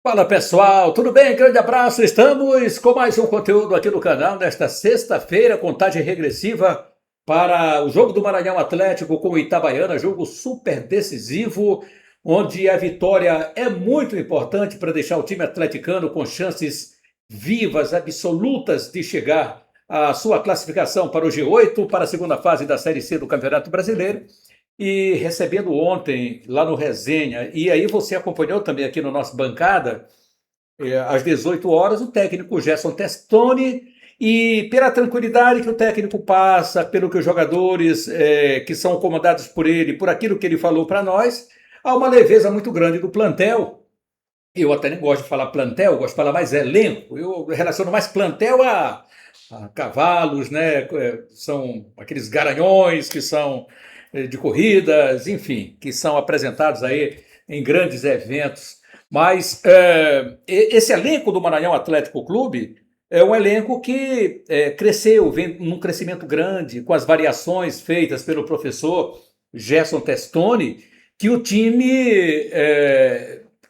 Fala pessoal, tudo bem? Grande abraço. Estamos com mais um conteúdo aqui no canal nesta sexta-feira, contagem regressiva para o jogo do Maranhão Atlético com o Itabaiana, jogo super decisivo, onde a vitória é muito importante para deixar o time atleticano com chances vivas, absolutas de chegar à sua classificação para o G8, para a segunda fase da Série C do Campeonato Brasileiro. E recebendo ontem lá no Resenha, e aí você acompanhou também aqui no nosso bancada, às 18 horas, o técnico Gerson Testoni, e pela tranquilidade que o técnico passa, pelo que os jogadores que são comandados por ele, por aquilo que ele falou para nós, há uma leveza muito grande do plantel. Eu até nem gosto de falar plantel, gosto de falar mais elenco. Eu relaciono mais plantel a cavalos, né? São aqueles garanhões que são de corridas, enfim, que são apresentados aí em grandes eventos. Mas esse elenco do Maranhão Atlético Clube é um elenco que cresceu, vem num crescimento grande, com as variações feitas pelo professor Gerson Testoni, que o time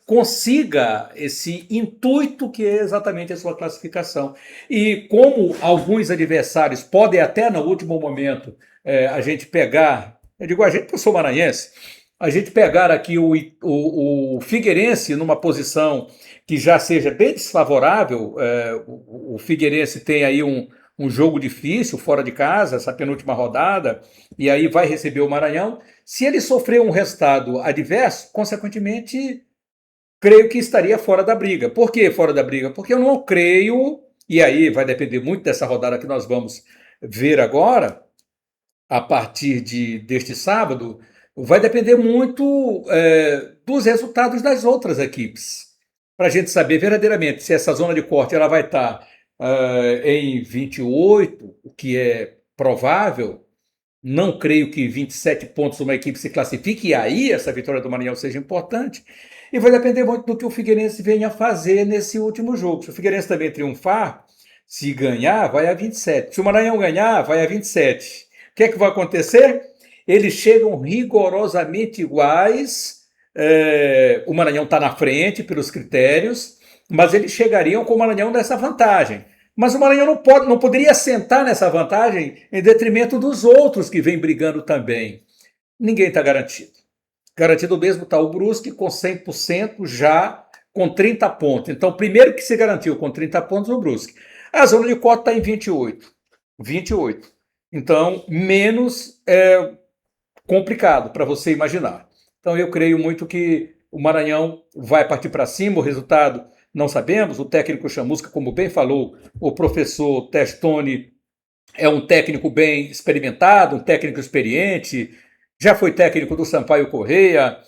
consiga esse intuito que é exatamente a sua classificação. E como alguns adversários podem até no último momento a gente pegar, eu digo a gente porque eu sou maranhense, a gente pegar aqui o Figueirense numa posição que já seja bem desfavorável, o Figueirense tem aí um jogo difícil fora de casa, essa penúltima rodada, e aí vai receber o Maranhão. Se ele sofrer um resultado adverso, consequentemente creio que estaria fora da briga. Por que fora da briga? Porque eu não creio, e aí vai depender muito dessa rodada que nós vamos ver agora, a partir deste sábado, vai depender muito dos resultados das outras equipes. Para a gente saber verdadeiramente se essa zona de corte ela vai estar em 28, o que é provável. Não creio que 27 pontos uma equipe se classifique, e aí essa vitória do Maranhão seja importante. E vai depender muito do que o Figueirense venha fazer nesse último jogo. Se o Figueirense também triunfar, se ganhar, vai a 27. Se o Maranhão ganhar, vai a 27. O que é que vai acontecer? Eles chegam rigorosamente iguais. O Maranhão está na frente pelos critérios, mas eles chegariam com o Maranhão nessa vantagem. Mas o Maranhão não poderia sentar nessa vantagem em detrimento dos outros que vêm brigando também. Ninguém está garantido. Garantido mesmo está o Brusque com 100% já com 30 pontos. Então, primeiro que se garantiu com 30 pontos o Brusque. A zona de cota está em 28. 28. Então, menos complicado para você imaginar. Então, eu creio muito que o Maranhão vai partir para cima. O resultado não sabemos. O técnico Chamusca, como bem falou, o professor Testoni é um técnico bem experimentado, um técnico experiente, já foi técnico do Sampaio Corrêa,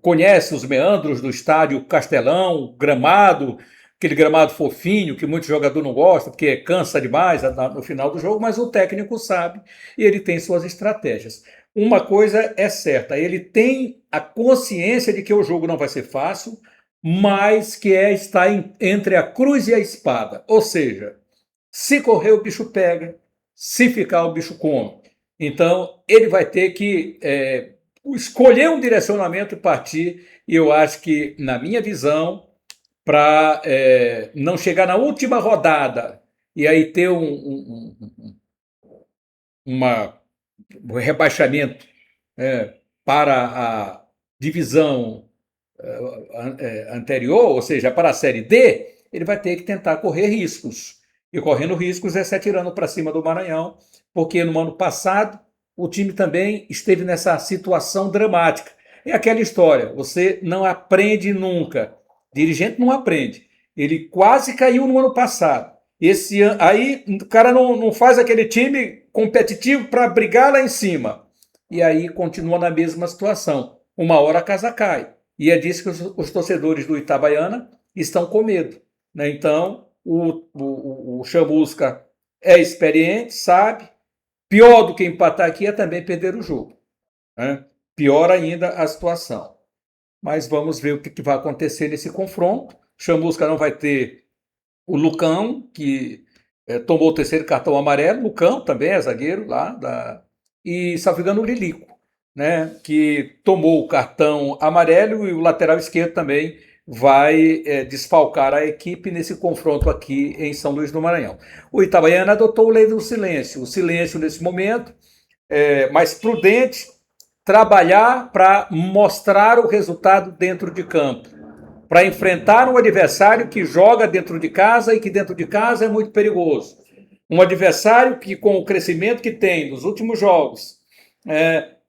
conhece os meandros do estádio Castelão, gramado, aquele gramado fofinho que muito jogador não gosta, porque cansa demais no final do jogo, mas o técnico sabe e ele tem suas estratégias. Uma coisa é certa, ele tem a consciência de que o jogo não vai ser fácil, mas que está entre a cruz e a espada. Ou seja, se correr o bicho pega, se ficar o bicho come. Então, ele vai ter que escolher um direcionamento e partir, e eu acho que, na minha visão, para não chegar na última rodada e aí ter um rebaixamento para a divisão anterior, ou seja, para a Série D, ele vai ter que tentar correr riscos. E correndo riscos é se atirando para cima do Maranhão, porque no ano passado o time também esteve nessa situação dramática. É aquela história, você não aprende nunca. Dirigente não aprende. Ele quase caiu no ano passado. Esse ano, aí o cara não faz aquele time competitivo para brigar lá em cima. E aí continua na mesma situação. Uma hora a casa cai. E é disso que os torcedores do Itabaiana estão com medo. Né? Então, o Chamusca é experiente, sabe. Pior do que empatar aqui é também perder o jogo. Né? Pior ainda a situação. Mas vamos ver o que vai acontecer nesse confronto. Chamusca não vai ter o Lucão, que tomou o terceiro cartão amarelo. Lucão também é zagueiro lá. E, salvo engano, o Lilico, né, que tomou o cartão amarelo, e o lateral esquerdo também vai desfalcar a equipe nesse confronto aqui em São Luís do Maranhão. O Itabaiana adotou a lei do silêncio. O silêncio nesse momento mais prudente, trabalhar para mostrar o resultado dentro de campo, para enfrentar um adversário que joga dentro de casa e que dentro de casa é muito perigoso. Um adversário que, com o crescimento que tem nos últimos jogos,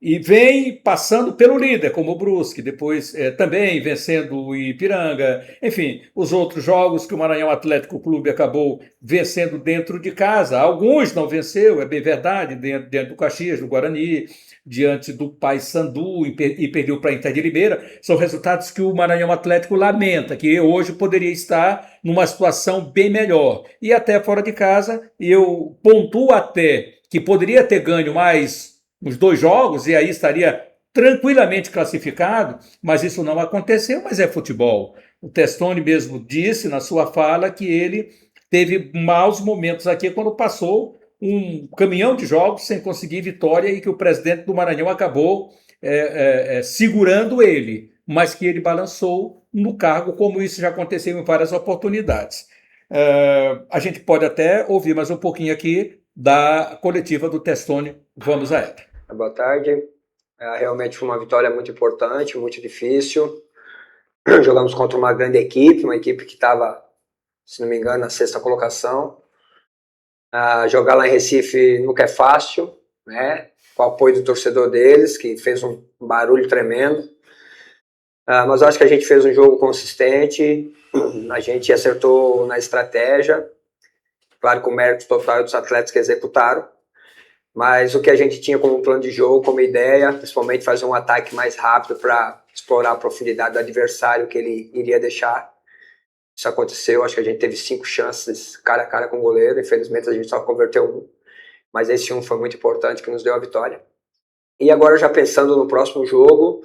e vem passando pelo líder, como o Brusque, depois também vencendo o Ipiranga, enfim, os outros jogos que o Maranhão Atlético Clube acabou vencendo dentro de casa. Alguns não venceu, é bem verdade, dentro do Caxias, do Guarani, diante do Paysandu e perdeu para a Inter de Limeira. São resultados que o Maranhão Atlético lamenta, que hoje poderia estar numa situação bem melhor. E até fora de casa, eu pontuo até que poderia ter ganho mais os 2 jogos e aí estaria tranquilamente classificado, mas isso não aconteceu, mas é futebol. O Testoni mesmo disse na sua fala que ele teve maus momentos aqui quando passou um caminhão de jogos sem conseguir vitória e que o presidente do Maranhão acabou segurando ele, mas que ele balançou no cargo, como isso já aconteceu em várias oportunidades. A gente pode até ouvir mais um pouquinho aqui da coletiva do Testoni. Vamos a ela. Boa tarde. Realmente foi uma vitória muito importante, muito difícil. Jogamos contra uma grande equipe, uma equipe que estava, se não me engano, na 6ª colocação. Jogar lá em Recife nunca é fácil, né? Com o apoio do torcedor deles, que fez um barulho tremendo. Mas eu acho que a gente fez um jogo consistente, a gente acertou na estratégia. Claro que o mérito total é dos atletas que executaram. Mas o que a gente tinha como plano de jogo, como ideia, principalmente fazer um ataque mais rápido para explorar a profundidade do adversário que ele iria deixar. Isso aconteceu, acho que a gente teve 5 chances cara a cara com o goleiro, infelizmente a gente só converteu 1, mas esse 1 foi muito importante, que nos deu a vitória. E agora já pensando no próximo jogo,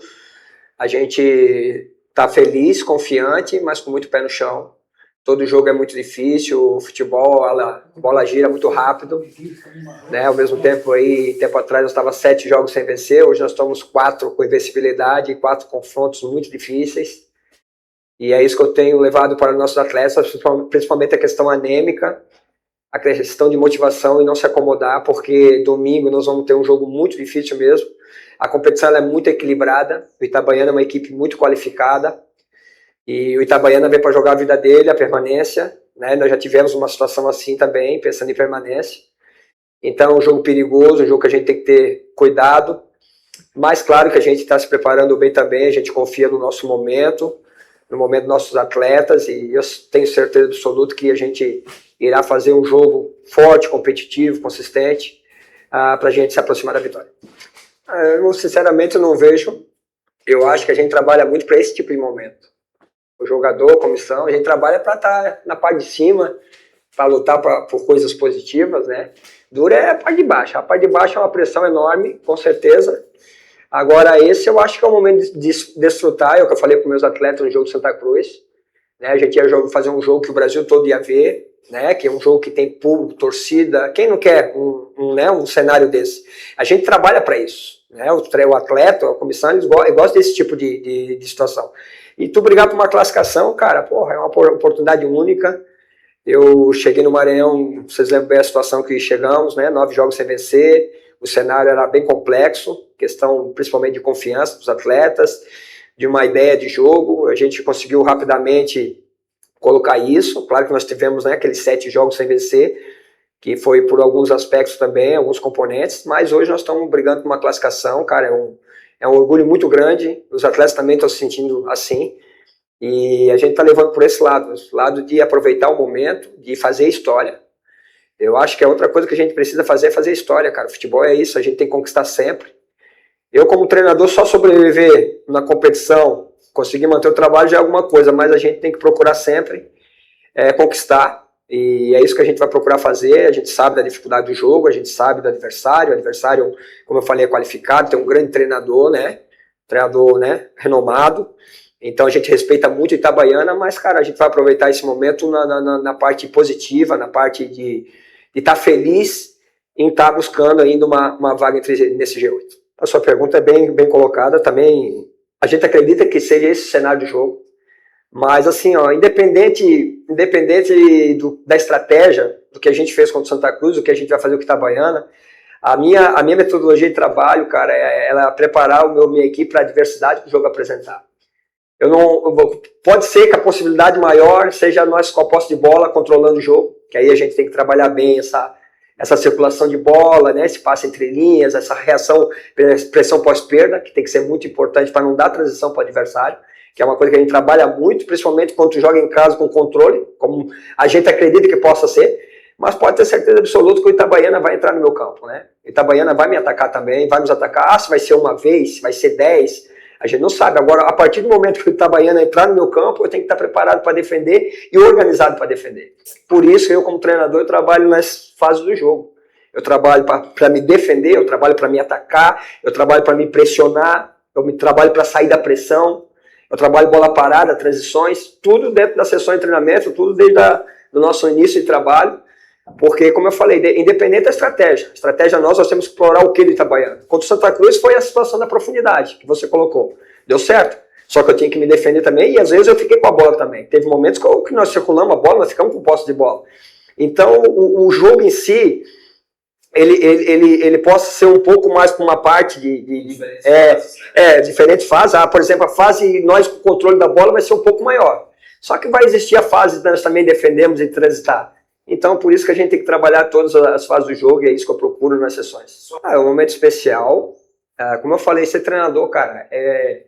a gente está feliz, confiante, mas com muito pé no chão. Todo jogo é muito difícil, o futebol, a bola gira muito rápido, né? Ao mesmo tempo, tempo atrás nós estávamos 7 jogos sem vencer, hoje nós estamos 4 com invencibilidade, 4 confrontos muito difíceis. E é isso que eu tenho levado para os nossos atletas, principalmente a questão anêmica, a questão de motivação e não se acomodar, porque domingo nós vamos ter um jogo muito difícil mesmo. A competição é muito equilibrada, o Itabaiana é uma equipe muito qualificada, e o Itabaiana veio para jogar a vida dele, a permanência, né? Nós já tivemos uma situação assim também, pensando em permanência. Então é um jogo perigoso, um jogo que a gente tem que ter cuidado, mas claro que a gente está se preparando bem também, a gente confia no nosso momento, no momento dos nossos atletas, e eu tenho certeza absoluta que a gente irá fazer um jogo forte, competitivo, consistente, para a gente se aproximar da vitória. Eu sinceramente não vejo, eu acho que a gente trabalha muito para esse tipo de momento. O jogador, a comissão, a gente trabalha para estar na parte de cima, para lutar por coisas positivas, né? Dura é a parte de baixo. A parte de baixo é uma pressão enorme, com certeza. Agora, esse eu acho que é o momento de desfrutar, é o que eu falei para meus atletas no jogo de Santa Cruz. Né? A gente ia fazer um jogo que o Brasil todo ia ver, né? Que é um jogo que tem público, torcida. Quem não quer um cenário desse? A gente trabalha para isso. Né? O atleta, a comissão, eles gostam desse tipo de situação. E tu brigar por uma classificação, cara, porra, é uma oportunidade única. Eu cheguei no Maranhão, vocês lembram bem a situação que chegamos, né? 9 jogos sem vencer, o cenário era bem complexo, questão principalmente de confiança dos atletas, de uma ideia de jogo. A gente conseguiu rapidamente colocar isso. Claro que nós tivemos, né, aqueles 7 jogos sem vencer, que foi por alguns aspectos também, alguns componentes, mas hoje nós estamos brigando por uma classificação, cara, é um orgulho muito grande, os atletas também estão se sentindo assim, e a gente está levando por esse lado de aproveitar o momento, de fazer história. Eu acho que a outra coisa que a gente precisa fazer é fazer história, cara. O futebol é isso, a gente tem que conquistar sempre. Eu, como treinador, só sobreviver na competição, conseguir manter o trabalho já é alguma coisa, mas a gente tem que procurar sempre conquistar. E é isso que a gente vai procurar fazer. A gente sabe da dificuldade do jogo, a gente sabe do adversário. O adversário, como eu falei, é qualificado, tem um grande treinador, né? Treinador, né? Renomado. Então a gente respeita muito o Itabaiana, mas, cara, a gente vai aproveitar esse momento na parte positiva, na parte de estar feliz em estar buscando ainda uma vaga nesse G8. A sua pergunta é bem colocada também. A gente acredita que seja esse cenário de jogo. Mas assim, ó, independente da estratégia, do que a gente fez contra o Santa Cruz, do que a gente vai fazer com o Itabaiana, a minha metodologia de trabalho, cara, ela preparar minha equipe para a adversidade que o jogo apresentar. Pode ser que a possibilidade maior seja nós com a posse de bola controlando o jogo, que aí a gente tem que trabalhar bem essa circulação de bola, né, esse passe entre linhas, essa reação, pressão pós-perda, que tem que ser muito importante para não dar transição para o adversário, que é uma coisa que a gente trabalha muito, principalmente quando tu joga em casa com controle, como a gente acredita que possa ser, mas pode ter certeza absoluta que o Itabaiana vai entrar no meu campo, né? O Itabaiana vai me atacar também, vai nos atacar, se vai ser uma vez, se vai ser 10, a gente não sabe. Agora, a partir do momento que o Itabaiana entrar no meu campo, eu tenho que estar preparado para defender e organizado para defender. Por isso, eu como treinador, eu trabalho nas fases do jogo. Eu trabalho para me defender, eu trabalho para me atacar, eu trabalho para me pressionar, trabalho para sair da pressão, eu trabalho bola parada, transições, tudo dentro da sessão de treinamento, tudo desde do nosso início de trabalho, porque, como eu falei, independente da estratégia, nós temos que explorar o que do Itabaiana. Contra o Santa Cruz foi a situação da profundidade que você colocou. Deu certo, só que eu tinha que me defender também e às vezes eu fiquei com a bola também. Teve momentos que nós circulamos a bola, nós ficamos com posse de bola. Então, o jogo em si, ele possa ser um pouco mais para uma parte diferentes fases. Por exemplo, a fase nós com o controle da bola vai ser um pouco maior. Só que vai existir a fase que nós também defendemos e transitar. Então, por isso que a gente tem que trabalhar todas as fases do jogo e é isso que eu procuro nas sessões. É um momento especial. Como eu falei, ser treinador, cara, é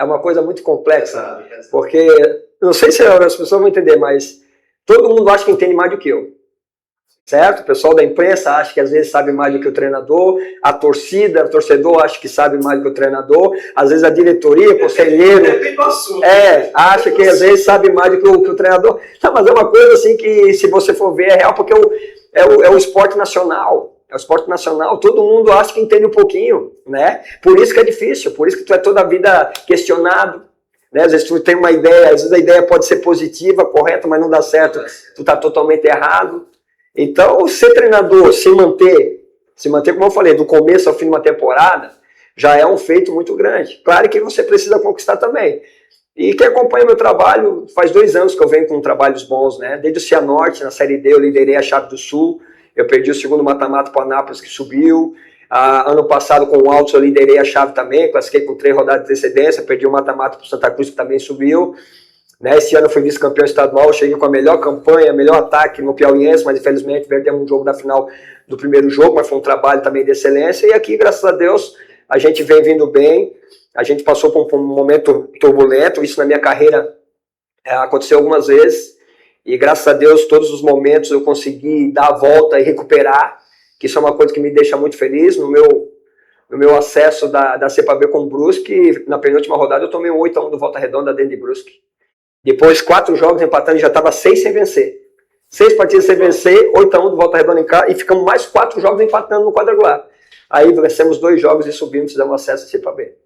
uma coisa muito complexa. Porque, não sei se as pessoas vão entender, mas todo mundo acha que entende mais do que eu. Certo? O pessoal da imprensa acha que às vezes sabe mais do que o treinador, a torcida, o torcedor acha que sabe mais do que o treinador, às vezes a diretoria, o conselheiro, acha que às vezes sabe mais do que o treinador. Não, mas é uma coisa assim que, se você for ver, é real, porque é o esporte nacional. É o esporte nacional, todo mundo acha que entende um pouquinho, né? Por isso que é difícil, por isso que tu é toda a vida questionado, né? Às vezes tu tem uma ideia, às vezes a ideia pode ser positiva, correta, mas não dá certo, tu tá totalmente errado. Então, ser treinador, se manter, como eu falei, do começo ao fim de uma temporada, já é um feito muito grande. Claro que você precisa conquistar também. E quem acompanha meu trabalho, faz 2 anos que eu venho com trabalhos bons, né? Desde o Cianorte, na Série D, eu liderei a chave do Sul, eu perdi o segundo mata-mata para o Anápolis, que subiu. Ano passado, com o Altos, eu liderei a chave também, classifiquei com 3 rodadas de antecedência, perdi o mata-mata para o Santa Cruz, que também subiu. Esse ano eu fui vice-campeão estadual, cheguei com a melhor campanha, melhor ataque no Piauiense, mas infelizmente perdemos um jogo da final do primeiro jogo, mas foi um trabalho também de excelência. E aqui, graças a Deus, a gente vem vindo bem, a gente passou por um momento turbulento, isso na minha carreira aconteceu algumas vezes, e graças a Deus, todos os momentos eu consegui dar a volta e recuperar, que isso é uma coisa que me deixa muito feliz. No meu acesso da CPB com o Brusque, na penúltima rodada eu tomei um 8-1 do Volta Redonda dentro de Brusque. Depois, 4 jogos empatando, já estava 6 sem vencer. 6 partidas sem vencer, 8-1 do Volta Redonda em casa, e ficamos mais 4 jogos empatando no quadrangular. Aí vencemos 2 jogos e subimos, fizemos acesso a CPB.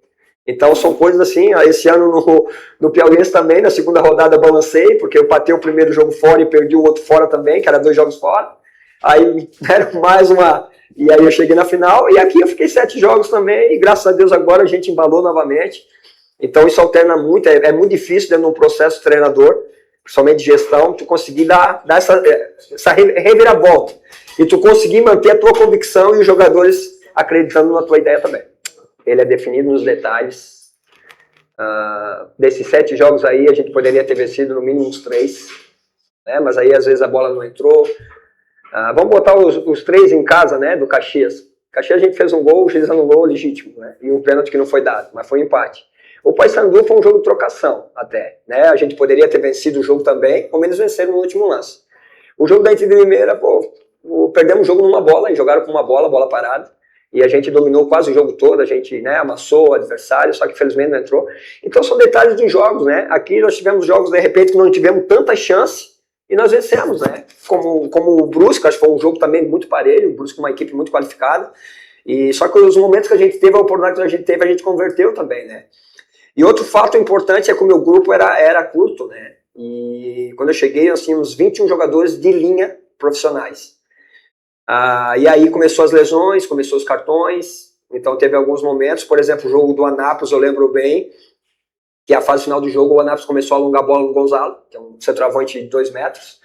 Então são coisas assim. Esse ano no Piauiense também, na segunda rodada balancei, porque eu patei o primeiro jogo fora e perdi o outro fora também, que era 2 jogos fora. Aí deram mais uma, e aí eu cheguei na final, e aqui eu fiquei 7 jogos também, e graças a Deus agora a gente embalou novamente. Então isso alterna muito, é muito difícil dentro de um processo treinador, principalmente de gestão, tu conseguir dar essa reviravolta. E tu conseguir manter a tua convicção e os jogadores acreditando na tua ideia também. Ele é definido nos detalhes. Desses 7 jogos aí, a gente poderia ter vencido no mínimo uns 3, né? Mas aí às vezes a bola não entrou. Vamos botar os 3 em casa, né, do Caxias. Caxias a gente fez um gol, o juiz anulou legítimo, né? E um pênalti que não foi dado, mas foi um empate. O Paysandu foi um jogo de trocação até, né? A gente poderia ter vencido o jogo também, ou menos vencer no último lance. O jogo da Inter de Limeira, perdemos o jogo numa bola, eles jogaram com uma bola parada, e a gente dominou quase o jogo todo, a gente, né, amassou o adversário, só que infelizmente não entrou. Então são detalhes dos jogos, né? Aqui nós tivemos jogos, de repente, que não tivemos tanta chance, e nós vencemos, né? Como o Brusque, acho que foi um jogo também muito parelho, o Brusque é uma equipe muito qualificada, e só que os momentos que a gente teve, a oportunidade que a gente teve, a gente converteu também, né? E outro fato importante é que o meu grupo era curto, né? E quando eu cheguei, nós tínhamos 21 jogadores de linha profissionais. E aí começou as lesões, começou os cartões, então teve alguns momentos, por exemplo, o jogo do Anápolis, eu lembro bem, que é a fase final do jogo, o Anápolis começou a alongar a bola no Gonzalo, que é um centroavante de 2 metros.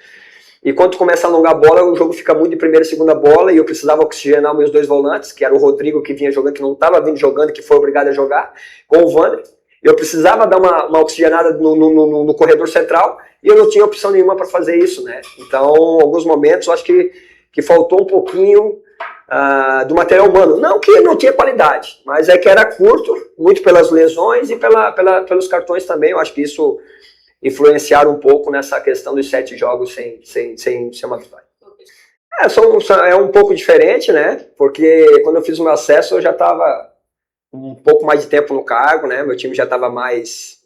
E quando começa a alongar a bola, o jogo fica muito de primeira e segunda bola, e eu precisava oxigenar meus 2 volantes, que era o Rodrigo, que vinha jogando, que não estava vindo jogando, que foi obrigado a jogar, com o Wander. Eu precisava dar uma oxigenada no corredor central, e eu não tinha opção nenhuma para fazer isso, né? Então, em alguns momentos, eu acho que faltou um pouquinho do material humano. Não que não tinha qualidade, mas é que era curto, muito pelas lesões e pelos cartões também. Eu acho que isso influenciaram um pouco nessa questão dos 7 jogos sem ser uma vitória. É um pouco diferente, né? Porque quando eu fiz o meu acesso, eu já estava um pouco mais de tempo no cargo, né? Meu time já estava mais,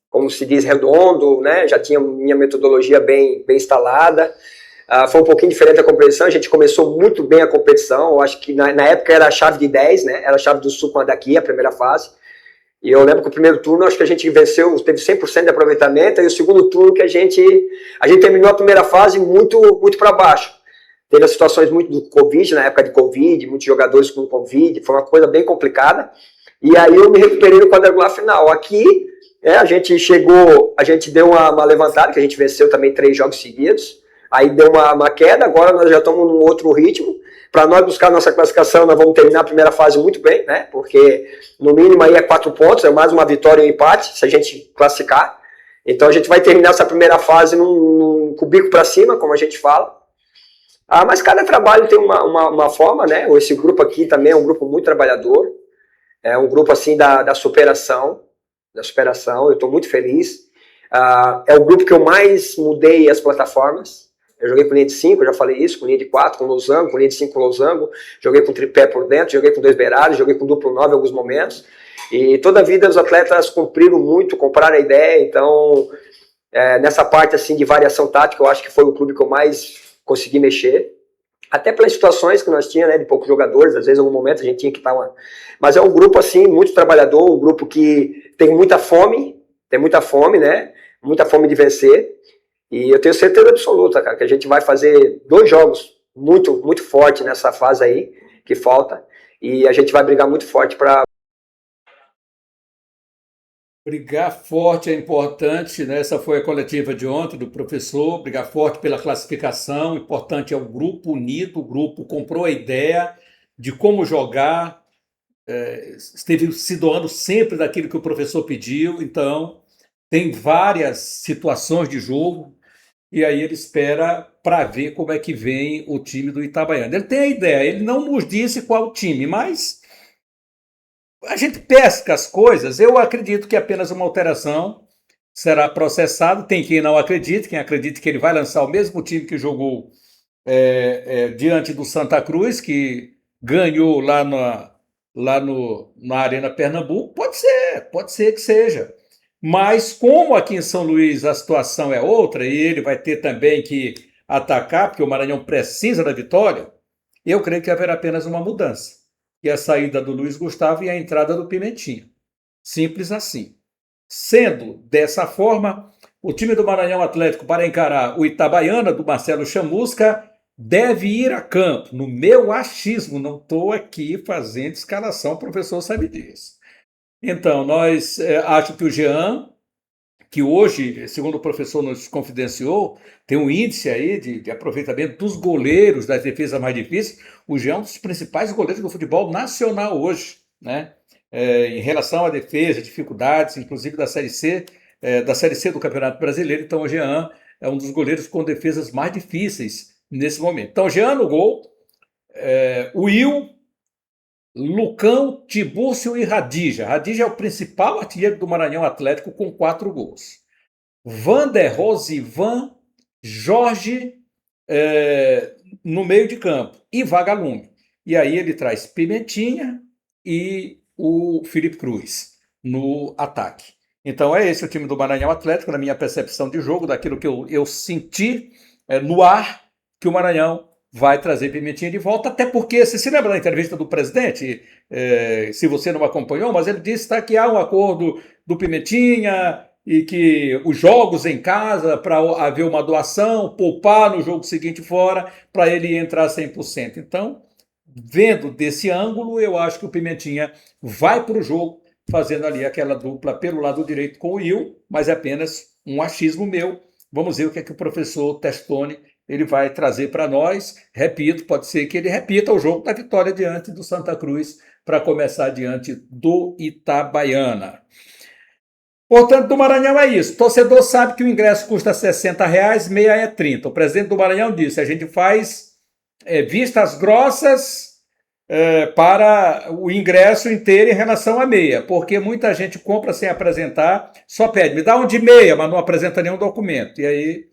como se diz, redondo, né? Já tinha minha metodologia bem instalada. Foi um pouquinho diferente a competição, a gente começou muito bem a competição. Eu acho que na época era a chave de 10, né? Era a chave do Sul com a daqui, a primeira fase. E eu lembro que o primeiro turno, acho que a gente venceu, teve 100% de aproveitamento, e o segundo turno que a gente terminou a primeira fase muito para baixo. Teve as situações muito do Covid, na época de Covid, muitos jogadores com Covid, foi uma coisa bem complicada. E aí eu me recuperei no quadrangular final. Aqui, a gente deu uma levantada, que a gente venceu também 3 jogos seguidos. Aí deu uma queda, agora nós já estamos num outro ritmo. Para nós buscar nossa classificação, nós vamos terminar a primeira fase muito bem, né? Porque no mínimo aí é 4 pontos, é mais uma vitória e um empate, se a gente classificar. Então a gente vai terminar essa primeira fase com o bico para cima, como a gente fala. Mas cada trabalho tem uma forma, né? Esse grupo aqui também é um grupo muito trabalhador, é um grupo assim da superação, eu estou muito feliz. É o grupo que eu mais mudei as plataformas. Eu joguei com linha de 5, eu já falei isso, com linha de 4, com losango, com linha de 5 com losango, joguei com tripé por dentro, joguei com 2 beirados, joguei com duplo 9 em alguns momentos. E toda a vida os atletas cumpriram muito, compraram a ideia, então nessa parte assim de variação tática, eu acho que foi o clube que eu mais consegui mexer. Até pelas situações que nós tínhamos, né, de poucos jogadores, às vezes em algum momento a gente tinha que estar Mas é um grupo assim, muito trabalhador, um grupo que tem muita fome, né? Muita fome de vencer. E eu tenho certeza absoluta, cara, que a gente vai fazer 2 jogos muito forte nessa fase aí, que falta. E a gente vai brigar muito forte para... Brigar forte é importante, né? Essa foi a coletiva de ontem do professor. Brigar forte pela classificação. Importante é o grupo unido, o grupo comprou a ideia de como jogar, esteve se doando sempre daquilo que o professor pediu. Então, tem várias situações de jogo. E aí ele espera para ver como é que vem o time do Itabaiana. Ele tem a ideia, ele não nos disse qual time, mas a gente pesca as coisas. Eu acredito que apenas uma alteração será processado. Tem quem não acredite, quem acredita que ele vai lançar o mesmo time que jogou diante do Santa Cruz, que ganhou lá na Arena Pernambuco. Pode ser que seja. Mas como aqui em São Luís a situação é outra e ele vai ter também que atacar, porque o Maranhão precisa da vitória, eu creio que haverá apenas uma mudança, que é a saída do Luiz Gustavo e a entrada do Pimentinha. Simples assim. Sendo dessa forma, o time do Maranhão Atlético para encarar o Itabaiana do Marcelo Chamusca deve ir a campo. No meu achismo, não estou aqui fazendo escalação, o professor sabe disso. Então, nós acho que o Jean, que hoje, segundo o professor nos confidenciou, tem um índice aí de aproveitamento dos goleiros das defesas mais difíceis. O Jean é um dos principais goleiros do futebol nacional hoje, né? Em relação à defesa, dificuldades, inclusive da Série C do Campeonato Brasileiro. Então, o Jean é um dos goleiros com defesas mais difíceis nesse momento. Então, Jean no gol, Will, Lucão, Tibúrcio e Radija. Radija é o principal artilheiro do Maranhão Atlético com 4 gols. Vander, Rosivan, Jorge no meio de campo e Vagalume. E aí ele traz Pimentinha e o Felipe Cruz no ataque. Então é esse o time do Maranhão Atlético, na minha percepção de jogo, daquilo que eu senti no ar, que o Maranhão vai trazer Pimentinha de volta, até porque, você se lembra da entrevista do presidente, se você não acompanhou, mas ele disse que há um acordo do Pimentinha e que os jogos em casa, para haver uma doação, poupar no jogo seguinte fora, para ele entrar 100%. Então, vendo desse ângulo, eu acho que o Pimentinha vai para o jogo fazendo ali aquela dupla pelo lado direito com o Will, mas é apenas um achismo meu. Vamos ver o que é que o professor Testoni ele vai trazer para nós. Repito, pode ser que ele repita o jogo da vitória diante do Santa Cruz para começar diante do Itabaiana. Portanto, do Maranhão é isso. O torcedor sabe que o ingresso custa R$60, meia é 30. O presidente do Maranhão disse: a gente faz vistas grossas para o ingresso inteiro em relação à meia, porque muita gente compra sem apresentar, só pede, me dá um de meia, mas não apresenta nenhum documento. E aí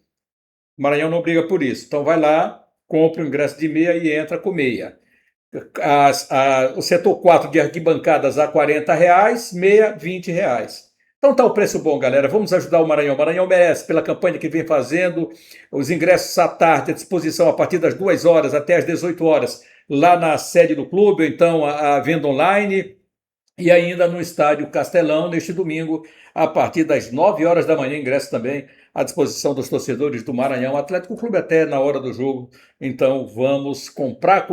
o Maranhão não briga por isso. Então vai lá, compra o ingresso de meia e entra com meia. O setor 4 de arquibancadas a R$40, meia R$20. Então tá o preço bom, galera. Vamos ajudar o Maranhão. O Maranhão merece pela campanha que vem fazendo. Os ingressos à tarde à disposição a partir das 2 horas até as 18 horas lá na sede do clube, ou então a venda online. E ainda no estádio Castelão, neste domingo, a partir das 9 horas da manhã, ingresso também à disposição dos torcedores do Maranhão Atlético Clube até na hora do jogo. Então vamos comprar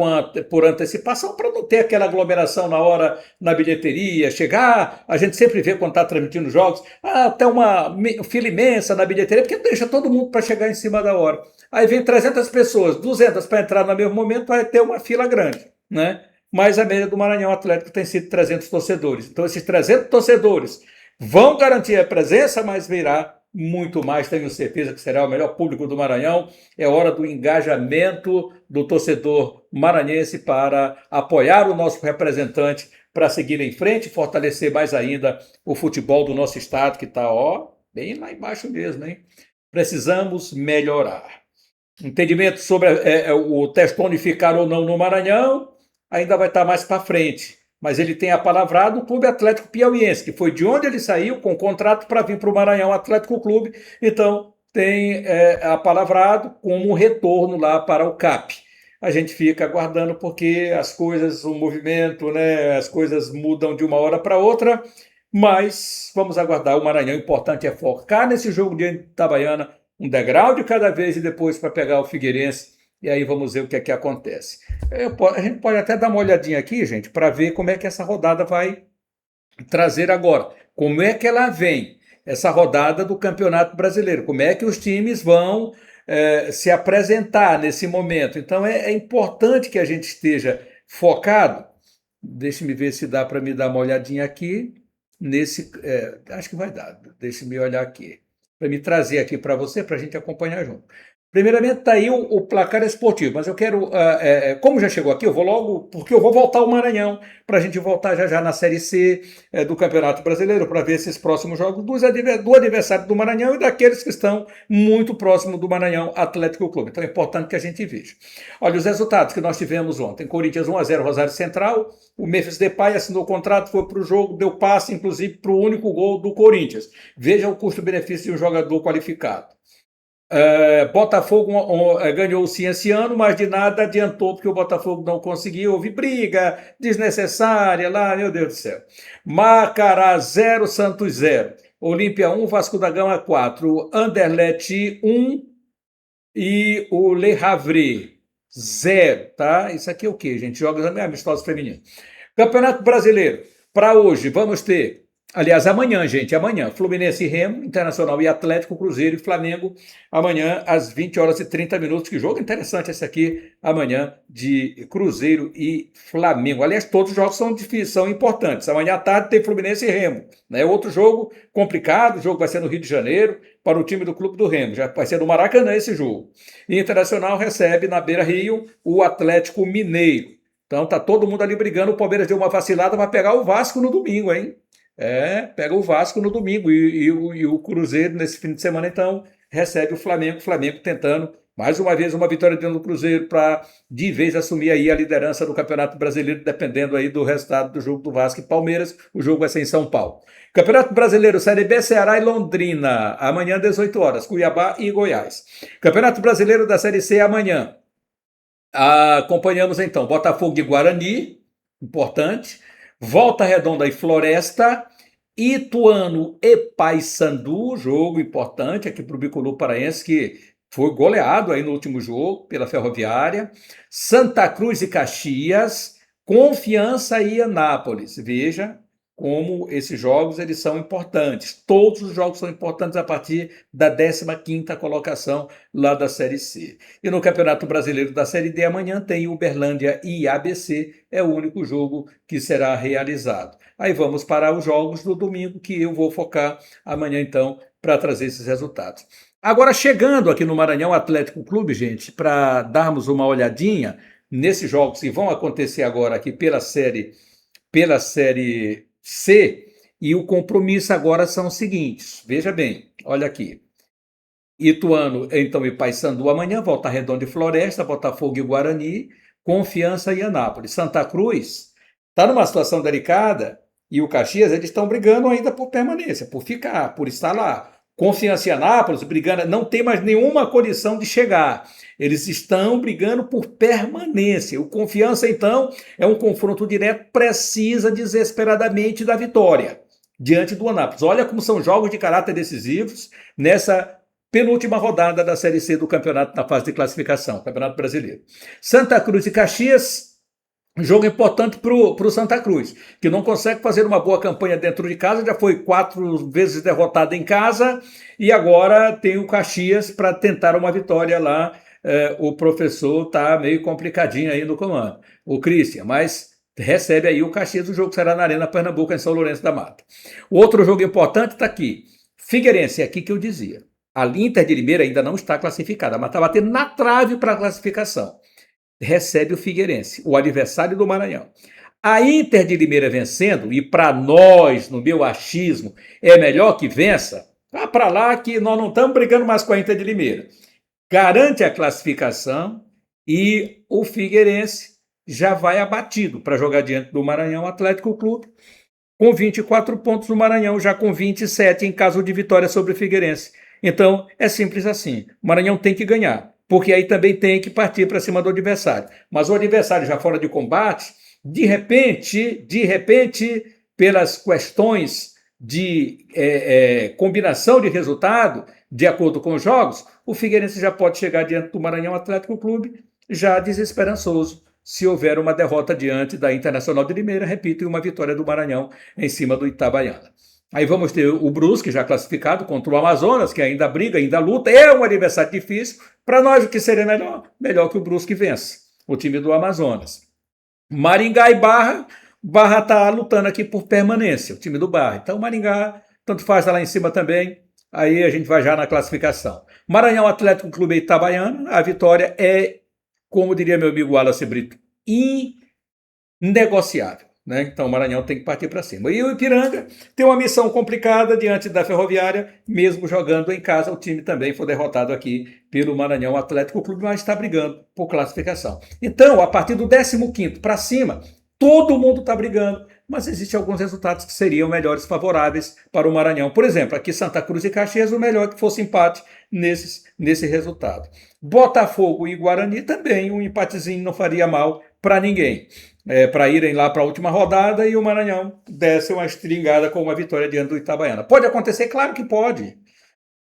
por antecipação para não ter aquela aglomeração na hora na bilheteria. Chegar, a gente sempre vê quando está transmitindo jogos, até uma fila imensa na bilheteria, porque deixa todo mundo para chegar em cima da hora. Aí vem 300 pessoas, 200 para entrar no mesmo momento, vai ter uma fila grande, né? Mas a média do Maranhão Atlético tem sido 300 torcedores. Então esses 300 torcedores vão garantir a presença, mas virá muito mais, tenho certeza que será o melhor público do Maranhão. É hora do engajamento do torcedor maranhense para apoiar o nosso representante para seguir em frente e fortalecer mais ainda o futebol do nosso estado, que está bem lá embaixo mesmo, hein? Precisamos melhorar. Entendimento sobre o Testoni ficar ou não no Maranhão ainda vai estar mais para frente. Mas ele tem apalavrado o Clube Atlético Piauiense, que foi de onde ele saiu com contrato para vir para o Maranhão Atlético Clube. Então, tem apalavrado como retorno lá para o CAP. A gente fica aguardando porque as coisas, o movimento, né, as coisas mudam de uma hora para outra, mas vamos aguardar. O Maranhão, importante é focar nesse jogo de Itabaiana, um degrau de cada vez e depois para pegar o Figueirense. E aí vamos ver o que é que acontece. A gente pode até dar uma olhadinha aqui, gente, para ver como é que essa rodada vai trazer agora. Como é que ela vem, essa rodada do Campeonato Brasileiro? Como é que os times vão se apresentar nesse momento? Então é importante que a gente esteja focado. Deixe-me ver se dá para me dar uma olhadinha aqui. Acho que vai dar. Deixe-me olhar aqui. Para me trazer aqui para você, para a gente acompanhar junto. Primeiramente, está aí o placar esportivo, mas eu quero, como já chegou aqui, eu vou logo, porque eu vou voltar ao Maranhão, para a gente voltar já na Série C do Campeonato Brasileiro, para ver esses próximos jogos do adversário do Maranhão e daqueles que estão muito próximo do Maranhão Atlético Clube. Então é importante que a gente veja. Olha, os resultados que nós tivemos ontem. Corinthians 1-0, Rosário Central. O Memphis Depay assinou o contrato, foi para o jogo, deu passe, inclusive, para o único gol do Corinthians. Veja o custo-benefício de um jogador qualificado. Botafogo ganhou o Cienciano, mas de nada adiantou porque o Botafogo não conseguiu. Houve briga desnecessária lá, meu Deus do céu. Macará 0, Santos 0. Olímpia 1, Vasco da Gama 4. Anderlecht 1 e o Le Havre 0, tá? Isso aqui é o quê, gente? Jogos amistosos femininos. Campeonato Brasileiro. Para hoje vamos ter. Aliás, amanhã, gente, amanhã, Fluminense e Remo, Internacional e Atlético, Cruzeiro e Flamengo, amanhã às 20 horas e 30 minutos. Que jogo interessante esse aqui, amanhã, de Cruzeiro e Flamengo. Aliás, todos os jogos são importantes. Amanhã à tarde tem Fluminense e Remo, né? Outro jogo complicado, o jogo vai ser no Rio de Janeiro, para o time do Clube do Remo, já vai ser no Maracanã esse jogo. E Internacional recebe na Beira Rio o Atlético Mineiro. Então tá todo mundo ali brigando, o Palmeiras deu uma vacilada, vai pegar o Vasco no domingo, hein? Pega o Vasco no domingo e o Cruzeiro nesse fim de semana, então, recebe o Flamengo tentando, mais uma vez, uma vitória dentro do Cruzeiro para, de vez, assumir aí a liderança do Campeonato Brasileiro, dependendo aí do resultado do jogo do Vasco e Palmeiras, o jogo vai ser em São Paulo. Campeonato Brasileiro, Série B, Ceará e Londrina, amanhã, 18 horas, Cuiabá e Goiás. Campeonato Brasileiro da Série C, amanhã. Acompanhamos, então, Botafogo e Guarani, importante, Volta Redonda e Floresta, Ituano e Paysandu, jogo importante aqui para o Bicolor Paraense, que foi goleado aí no último jogo pela Ferroviária, Santa Cruz e Caxias, Confiança e Anápolis. Veja, como esses jogos eles são importantes. Todos os jogos são importantes a partir da 15ª colocação lá da Série C. E no Campeonato Brasileiro da Série D, amanhã tem Uberlândia e ABC, é o único jogo que será realizado. Aí vamos para os jogos do domingo, que eu vou focar amanhã então para trazer esses resultados. Agora, chegando aqui no Maranhão Atlético Clube, gente, para darmos uma olhadinha nesses jogos que vão acontecer agora aqui pela série C, e o compromisso agora são os seguintes. Veja bem, olha aqui. Ituano, então, e Paysandu amanhã, Volta Redonda e Floresta, Botafogo e Guarani, Confiança e Anápolis. Santa Cruz está numa situação delicada e o Caxias, eles estão brigando ainda por permanência, por ficar, por estar lá. Confiança e Anápolis brigando, não tem mais nenhuma condição de chegar. Eles estão brigando por permanência. O Confiança, então, é um confronto direto, precisa desesperadamente da vitória diante do Anápolis. Olha como são jogos de caráter decisivos nessa penúltima rodada da Série C do campeonato na fase de classificação, Campeonato Brasileiro. Santa Cruz e Caxias, jogo importante para o Santa Cruz, que não consegue fazer uma boa campanha dentro de casa, já foi 4 vezes derrotado em casa, e agora tem o Caxias para tentar uma vitória lá. O professor está meio complicadinho aí no comando, o Christian, mas recebe aí o Caxias, o jogo será na Arena Pernambuco, em São Lourenço da Mata. O outro jogo importante está aqui, Figueirense, é aqui que eu dizia. A Inter de Limeira ainda não está classificada, mas está batendo na trave para a classificação. Recebe o Figueirense, o adversário do Maranhão. A Inter de Limeira vencendo, e para nós, no meu achismo, é melhor que vença, vá para lá que nós não estamos brigando mais com a Inter de Limeira. Garante a classificação e o Figueirense já vai abatido para jogar diante do Maranhão Atlético Clube, com 24 pontos, o Maranhão já com 27 em caso de vitória sobre o Figueirense. Então, é simples assim, o Maranhão tem que ganhar, porque aí também tem que partir para cima do adversário. Mas o adversário já fora de combate, de repente, pelas questões de combinação de resultado, de acordo com os jogos, o Figueirense já pode chegar diante do Maranhão Atlético Clube já desesperançoso, se houver uma derrota diante da Internacional de Limeira, repito, e uma vitória do Maranhão em cima do Itabaiana. Aí vamos ter o Brusque já classificado contra o Amazonas, que ainda briga, ainda luta, é um adversário difícil. Para nós, o que seria melhor? Melhor que o Brusque vença, o time do Amazonas. Maringá e Barra está lutando aqui por permanência, o time do Barra. Então, Maringá, tanto faz, está lá em cima também, aí a gente vai já na classificação. Maranhão Atlético Clube e Itabaiana, a vitória é, como diria meu amigo Wallace Brito, inegociável. Né? Então o Maranhão tem que partir para cima. E o Ipiranga tem uma missão complicada diante da Ferroviária, mesmo jogando em casa, o time também foi derrotado aqui pelo Maranhão Atlético Clube, mas está brigando por classificação. Então, a partir do 15º para cima, todo mundo está brigando, mas existem alguns resultados que seriam melhores, favoráveis para o Maranhão. Por exemplo, aqui Santa Cruz e Caxias, o melhor que fosse empate nesse resultado. Botafogo e Guarani também, um empatezinho não faria mal para ninguém. Para irem lá para a última rodada e o Maranhão desse uma estringada com uma vitória diante do Itabaiana. Pode acontecer? Claro que pode.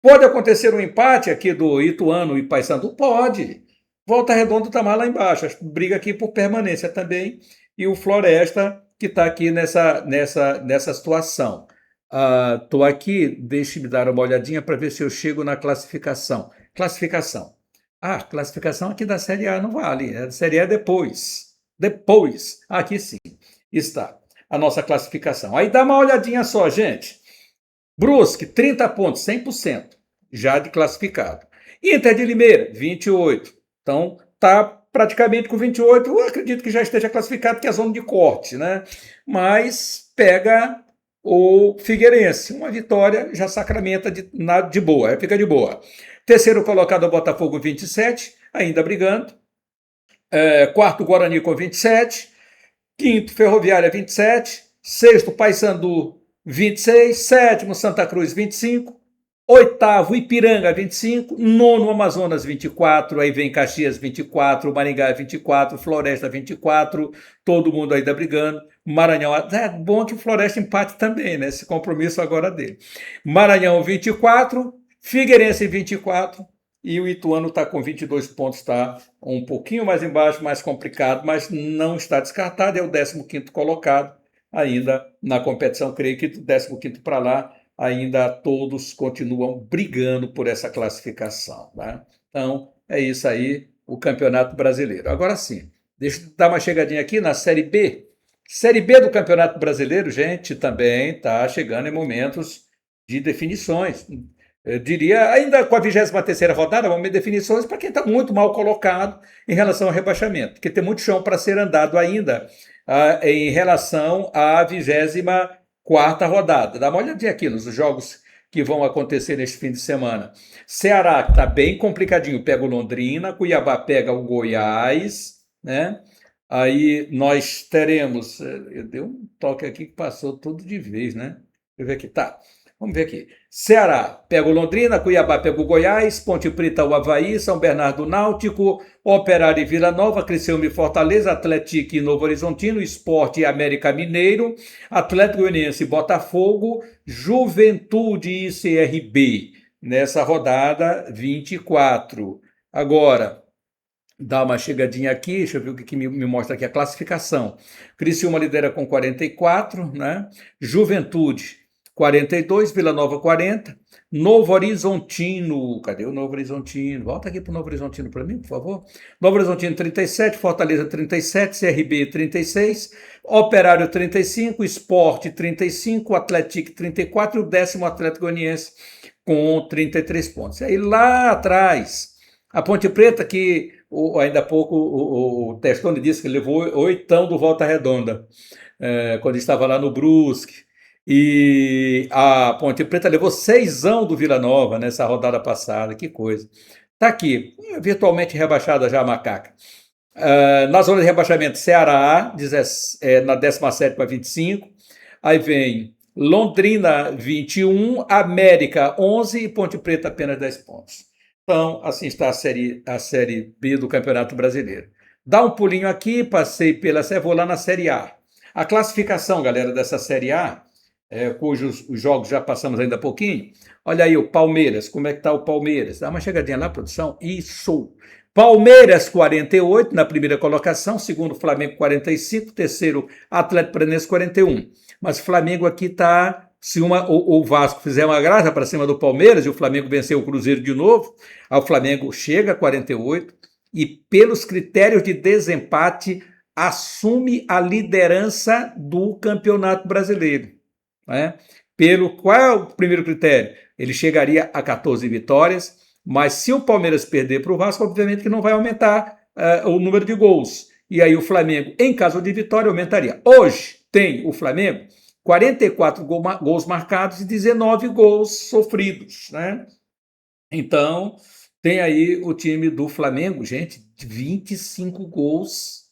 Pode acontecer um empate aqui do Ituano e Paysandu? Pode. Volta Redonda está lá embaixo, briga aqui por permanência também, e o Floresta que está aqui nessa situação. Estou aqui, deixe-me dar uma olhadinha para ver se eu chego na classificação. Classificação aqui da Série A não vale, a Série A é depois. Aqui sim, está a nossa classificação. Aí dá uma olhadinha só, gente. Brusque, 30 pontos, 100%, já de classificado. Inter de Limeira, 28. Então, está praticamente com 28. Eu acredito que já esteja classificado, que é a zona de corte, né? Mas pega o Figueirense. Uma vitória já sacramenta de boa, fica de boa. Terceiro colocado, o Botafogo, 27, ainda brigando. Quarto, Guarani com 27. Quinto, Ferroviária, 27. Sexto, Paysandu, 26. Sétimo, Santa Cruz, 25. Oitavo, Ipiranga, 25. Nono, Amazonas, 24. Aí vem Caxias, 24. Maringá, 24. Floresta, 24. Todo mundo ainda brigando. Maranhão, é bom que o Floresta empate também, né? Esse compromisso agora dele. Maranhão, 24. Figueirense, 24. E o Ituano está com 22 pontos, está um pouquinho mais embaixo, mais complicado, mas não está descartado, é o 15º colocado. ainda na competição, creio que do 15º para lá, ainda todos continuam brigando por essa classificação, né? Então, é isso aí, o Campeonato Brasileiro. Agora sim, deixa eu dar uma chegadinha aqui na Série B. Série B do Campeonato Brasileiro, gente, também está chegando em momentos de definições. Eu diria, ainda com a 23ª rodada, vamos ver definições para quem está muito mal colocado em relação ao rebaixamento, porque tem muito chão para ser andado ainda em relação à 24ª rodada. Dá uma olhadinha aqui nos jogos que vão acontecer neste fim de semana. Ceará, que está bem complicadinho, pega o Londrina, Cuiabá pega o Goiás, né? Aí nós teremos. Eu dei um toque aqui que passou tudo de vez, né? Deixa eu ver aqui. Tá. Vamos ver aqui. Ceará pega o Londrina, Cuiabá pega o Goiás, Ponte Preta o Avaí, São Bernardo o Náutico, Operário e Vila Nova, Criciúma e Fortaleza, Atlético e Novo Horizontino, Sport e América Mineiro, Atlético Goianiense e Botafogo, Juventude e CRB, nessa rodada 24. Agora, dá uma chegadinha aqui, deixa eu ver o que me mostra aqui a classificação. Criciúma lidera com 44, né? Juventude 42, Vila Nova 40, Novo Horizontino, cadê o Novo Horizontino? Volta aqui para o Novo Horizontino para mim, por favor. Novo Horizontino 37, Fortaleza 37, CRB 36, Operário 35, Sport 35, Atlético 34 e o 10º Atlético Goianiense com 33 pontos. E aí lá atrás, a Ponte Preta, que ainda há pouco o Testoni disse que levou 8 do Volta Redonda, quando estava lá no Brusque. E a Ponte Preta levou 6 do Vila Nova nessa rodada passada, que coisa. Está aqui, virtualmente rebaixada já a Macaca. Na zona de rebaixamento, Ceará, na 17ª 25. Aí vem Londrina 21, América 11 e Ponte Preta apenas 10 pontos. Então, assim está a série B do Campeonato Brasileiro. Dá um pulinho aqui, passei pela Série, vou lá na Série A. A classificação, galera, dessa Série A, cujos os jogos já passamos ainda há pouquinho. Olha aí o Palmeiras, como é que está o Palmeiras? Dá uma chegadinha lá, produção. Isso. Palmeiras 48 na primeira colocação, segundo Flamengo 45, terceiro Atlético Paranaense 41. Mas o Flamengo aqui está, se o Vasco fizer uma graça para cima do Palmeiras e o Flamengo vencer o Cruzeiro de novo, o Flamengo chega a 48 e pelos critérios de desempate assume a liderança do Campeonato Brasileiro. Né? Qual é o primeiro critério? Ele chegaria a 14 vitórias, mas se o Palmeiras perder para o Vasco, obviamente que não vai aumentar o número de gols. E aí o Flamengo, em caso de vitória, aumentaria. Hoje tem o Flamengo 44 gols marcados e 19 gols sofridos. Né? Então, tem aí o time do Flamengo, gente, 25 gols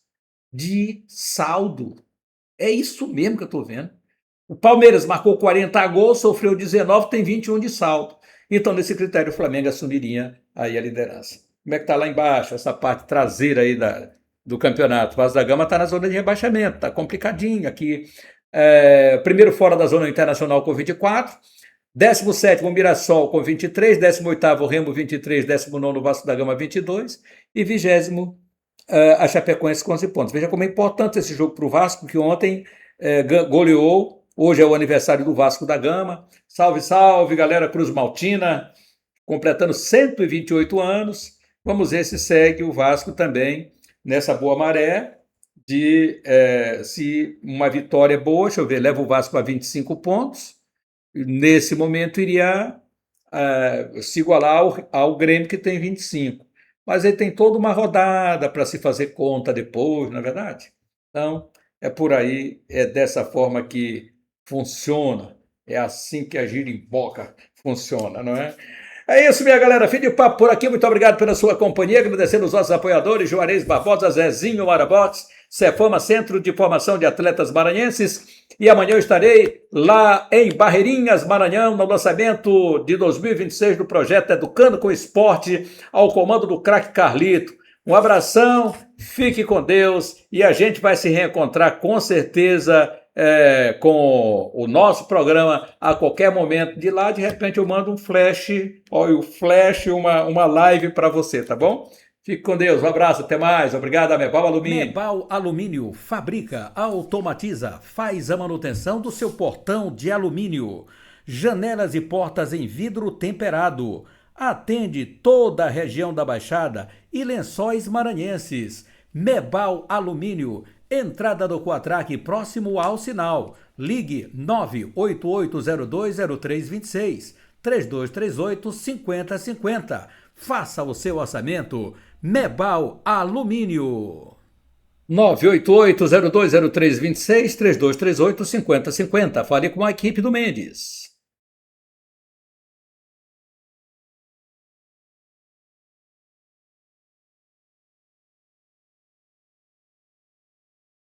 de saldo. É isso mesmo que eu estou vendo. O Palmeiras marcou 40 gols, sofreu 19, tem 21 de saldo. Então, nesse critério, o Flamengo assumiria aí a liderança. Como é que está lá embaixo, essa parte traseira aí do campeonato? O Vasco da Gama está na zona de rebaixamento, está complicadinho aqui. Primeiro fora da zona internacional com 24, 17º Mirassol com 23, 18º Remo 23, 19º Vasco da Gama 22 e 20º a Chapecoense com 11 pontos. Veja como é importante esse jogo para o Vasco, que ontem goleou. Hoje é o aniversário do Vasco da Gama. Salve, salve, galera Cruz Maltina, completando 128 anos. Vamos ver se segue o Vasco também nessa boa maré de se uma vitória boa, deixa eu ver, leva o Vasco a 25 pontos. Nesse momento iria se igualar ao Grêmio, que tem 25. Mas ele tem toda uma rodada para se fazer conta depois, não é verdade? Então, é por aí, é dessa forma que funciona. É assim que a girimboca funciona, não é? É isso, minha galera. Fim de papo por aqui. Muito obrigado pela sua companhia. Agradecendo os nossos apoiadores, Juarez Barbosa, Zezinho Marabotes, Cefama, Centro de Formação de Atletas Maranhenses. E amanhã eu estarei lá em Barreirinhas, Maranhão, no lançamento de 2026 do projeto Educando com Esporte, ao comando do craque Carlito. Um abração, fique com Deus e a gente vai se reencontrar com certeza com o nosso programa a qualquer momento. De lá, de repente, eu mando um flash, uma live para você, tá bom? Fique com Deus, um abraço, até mais. Obrigado, Mebal Alumínio. Mebal Alumínio fabrica, automatiza, faz a manutenção do seu portão de alumínio. Janelas e portas em vidro temperado. Atende toda a região da Baixada e Lençóis Maranhenses. Mebal Alumínio, entrada do Quatraque próximo ao sinal. Ligue 988020326, 3238-5050. Faça o seu orçamento. Mebal Alumínio. 988-020326, 3238-5050. Fale com a equipe do Mendes.